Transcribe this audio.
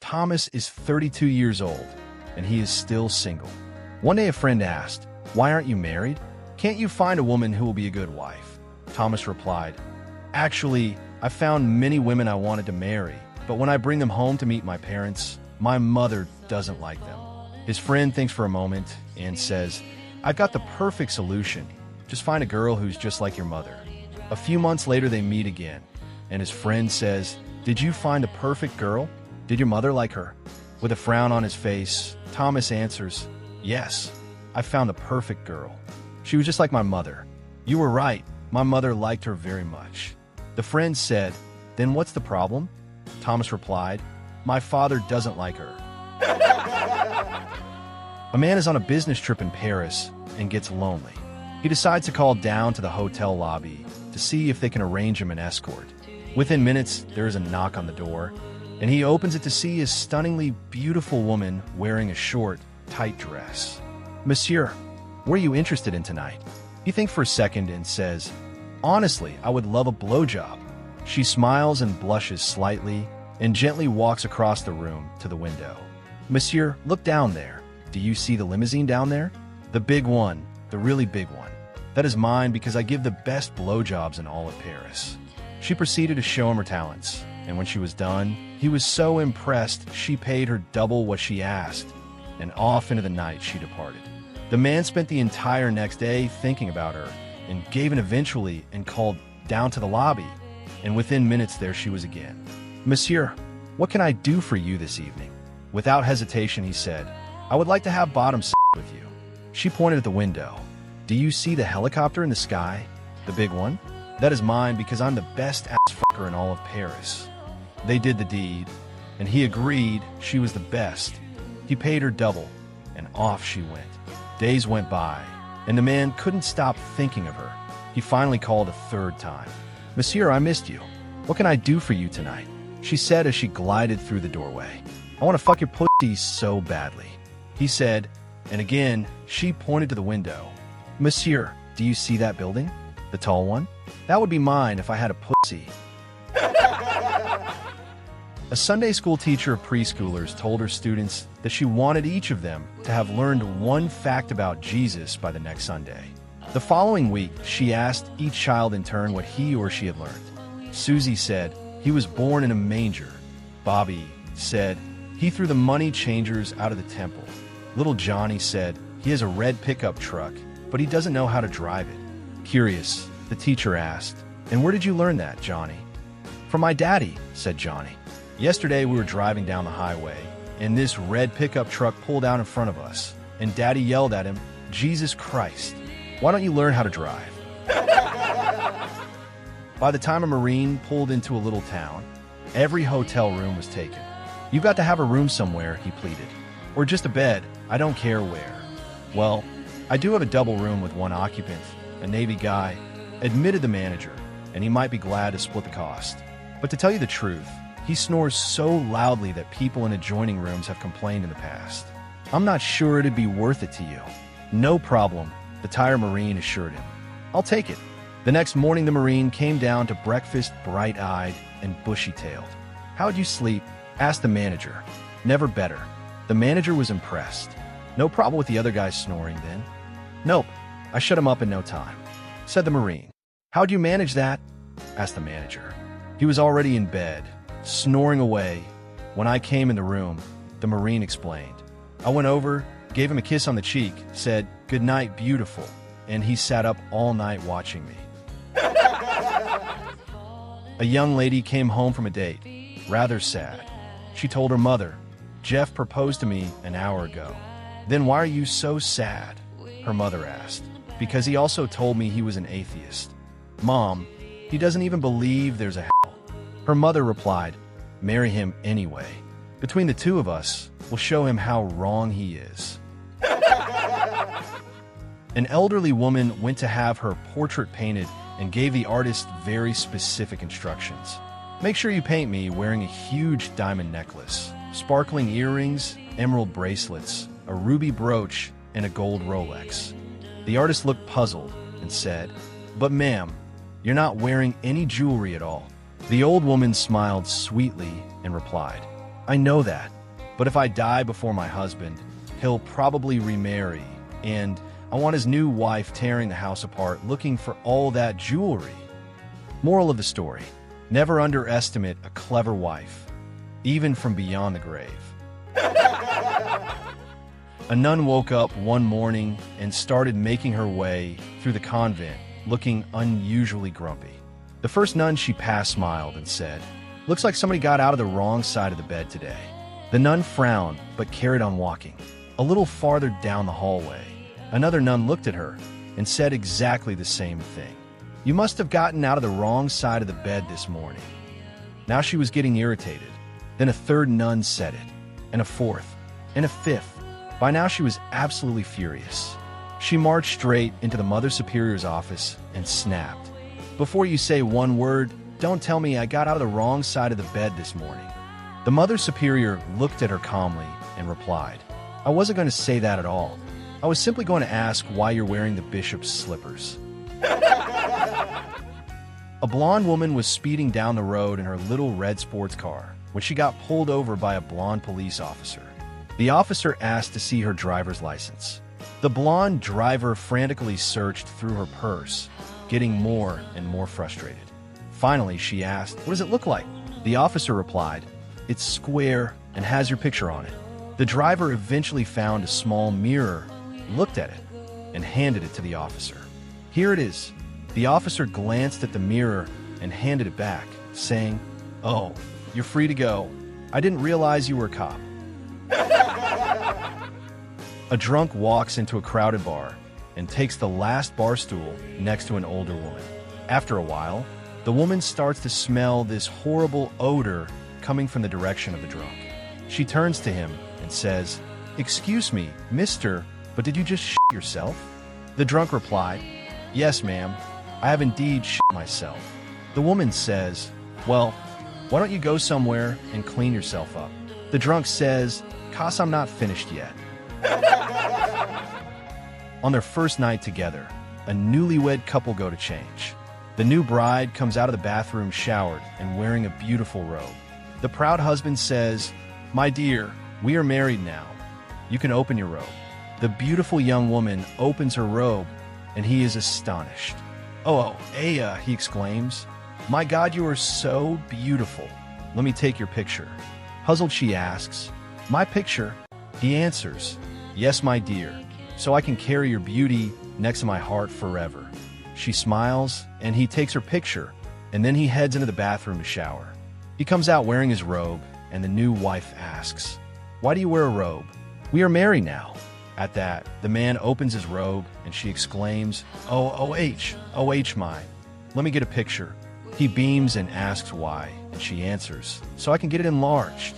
Thomas is 32 years old, and he is still single. One day a friend asked, "Why aren't you married? Can't you find a woman who will be a good wife?" Thomas replied, "Actually, I found many women I wanted to marry, but when I bring them home to meet my parents, my mother doesn't like them." His friend thinks for a moment and says, "I've got the perfect solution. Just find a girl who's just like your mother." A few months later they meet again, and his friend says, "Did you find a perfect girl? Did your mother like her?" With a frown on his face, Thomas answers, "Yes, I found the perfect girl. She was just like my mother." "You were right. My mother liked her very much." The friend said, "Then what's the problem?" Thomas replied, "My father doesn't like her." A man is on a business trip in Paris and gets lonely. He decides to call down to the hotel lobby to see if they can arrange him an escort. Within minutes, there is a knock on the door, and he opens it to see a stunningly beautiful woman wearing a short, tight dress. "Monsieur, what are you interested in tonight?" He thinks for a second and says, "Honestly, I would love a blowjob." She smiles and blushes slightly and gently walks across the room to the window. "Monsieur, look down there. Do you see the limousine down there? The big one, the really big one. That is mine because I give the best blowjobs in all of Paris." She proceeded to show him her talents, and when she was done, he was so impressed she paid her double what she asked, and off into the night she departed. The man spent the entire next day thinking about her, and gave in eventually and called down to the lobby, and within minutes there she was again. "Monsieur, what can I do for you this evening?" Without hesitation he said, "I would like to have bottom sex with you." She pointed at the window. "Do you see the helicopter in the sky? The big one? That is mine because I'm the best ass fucker in all of Paris." They did the deed, and he agreed she was the best. He paid her double, and off she went. Days went by, and the man couldn't stop thinking of her. He finally called a third time. "Monsieur, I missed you. What can I do for you tonight?" She said as she glided through the doorway. "I want to fuck your pussy so badly." He said, and again she pointed to the window. "Monsieur, do you see that building? The tall one? That would be mine if I had a pussy." A Sunday school teacher of preschoolers told her students that she wanted each of them to have learned one fact about Jesus by the next Sunday. The following week, she asked each child in turn what he or she had learned. Susie said, "He was born in a manger." Bobby said, "He threw the money changers out of the temple." Little Johnny said, "He has a red pickup truck, but he doesn't know how to drive it." Curious, the teacher asked, "And where did you learn that, Johnny?" "From my daddy," said Johnny. "Yesterday we were driving down the highway, and this red pickup truck pulled out in front of us, and Daddy yelled at him, 'Jesus Christ, why don't you learn how to drive?'" By the time a Marine pulled into a little town, every hotel room was taken. "You've got to have a room somewhere," he pleaded. "Or just a bed, I don't care where." "Well, I do have a double room with one occupant, a Navy guy," admitted the manager, "and he might be glad to split the cost. But to tell you the truth, he snores so loudly that people in adjoining rooms have complained in the past. I'm not sure it'd be worth it to you." "No problem," the tired Marine assured him. "I'll take it." The next morning the Marine came down to breakfast bright-eyed and bushy-tailed. "How'd you sleep?" asked the manager. "Never better." The manager was impressed. "No problem with the other guy snoring, then?" "Nope, I shut him up in no time," said the Marine. "How'd you manage that?" asked the manager. "He was already in bed, snoring away. When I came in the room," the Marine explained. "I went over, gave him a kiss on the cheek, said, 'Good night, beautiful,' and he sat up all night watching me." A young lady came home from a date, rather sad. She told her mother, "Jeff proposed to me an hour ago." "Then why are you so sad?" her mother asked. "Because he also told me he was an atheist." "Mom, he doesn't even believe there's a hell." Her mother replied, "Marry him anyway. Between the two of us, we'll show him how wrong he is." An elderly woman went to have her portrait painted and gave the artist very specific instructions. "Make sure you paint me wearing a huge diamond necklace, sparkling earrings, emerald bracelets, a ruby brooch, and a gold Rolex." The artist looked puzzled and said, "But ma'am, you're not wearing any jewelry at all." The old woman smiled sweetly and replied, "I know that, But if I die before my husband, he'll probably remarry, and I want his new wife tearing the house apart looking for all that jewelry. Moral of the story: never underestimate a clever wife, even from beyond the grave. A nun woke up one morning and started making her way through the convent, looking unusually grumpy. The first nun she passed smiled and said, "Looks like somebody got out of the wrong side of the bed today." The nun frowned, but carried on walking. A little farther down the hallway, another nun looked at her and said exactly the same thing. "You must have gotten out of the wrong side of the bed this morning." Now she was getting irritated. Then a third nun said it, and a fourth, and a fifth. By now she was absolutely furious. She marched straight into the Mother Superior's office and snapped, "Before you say one word, don't tell me I got out of the wrong side of the bed this morning." The Mother Superior looked at her calmly and replied, "I wasn't going to say that at all. I was simply going to ask why you're wearing the bishop's slippers." A blonde woman was speeding down the road in her little red sports car when she got pulled over by a blonde police officer. The officer asked to see her driver's license. The blonde driver frantically searched through her purse, getting more and more frustrated. Finally, she asked, "What does it look like?" The officer replied, "It's square and has your picture on it." The driver eventually found a small mirror, looked at it, and handed it to the officer. "Here it is." The officer glanced at the mirror and handed it back, saying, "Oh, you're free to go. I didn't realize you were a cop." A drunk walks into a crowded bar and takes the last bar stool next to an older woman. After a while, the woman starts to smell this horrible odor coming from the direction of the drunk. She turns to him and says, "Excuse me, mister, but did you just shit yourself?" The drunk replied, "Yes, ma'am, I have indeed shit myself." The woman says, "Well, why don't you go somewhere and clean yourself up?" The drunk says, "'Cause I'm not finished yet." On their first night together, a newlywed couple go to change. The new bride comes out of the bathroom showered and wearing a beautiful robe. The proud husband says, "My dear, we are married now. You can open your robe." The beautiful young woman opens her robe, and he is astonished. "Oh, Aya," he exclaims. "My God, you are so beautiful. Let me take your picture." Puzzled, she asks, "My picture?" He answers, "Yes, my dear, so I can carry your beauty next to my heart forever." She smiles, and he takes her picture, and then he heads into the bathroom to shower. He comes out wearing his robe, and the new wife asks, "Why do you wear a robe? We are married now." At that, the man opens his robe, and she exclaims, "Oh, my. Let me get a picture." He beams and asks why, and she answers, "So I can get it enlarged."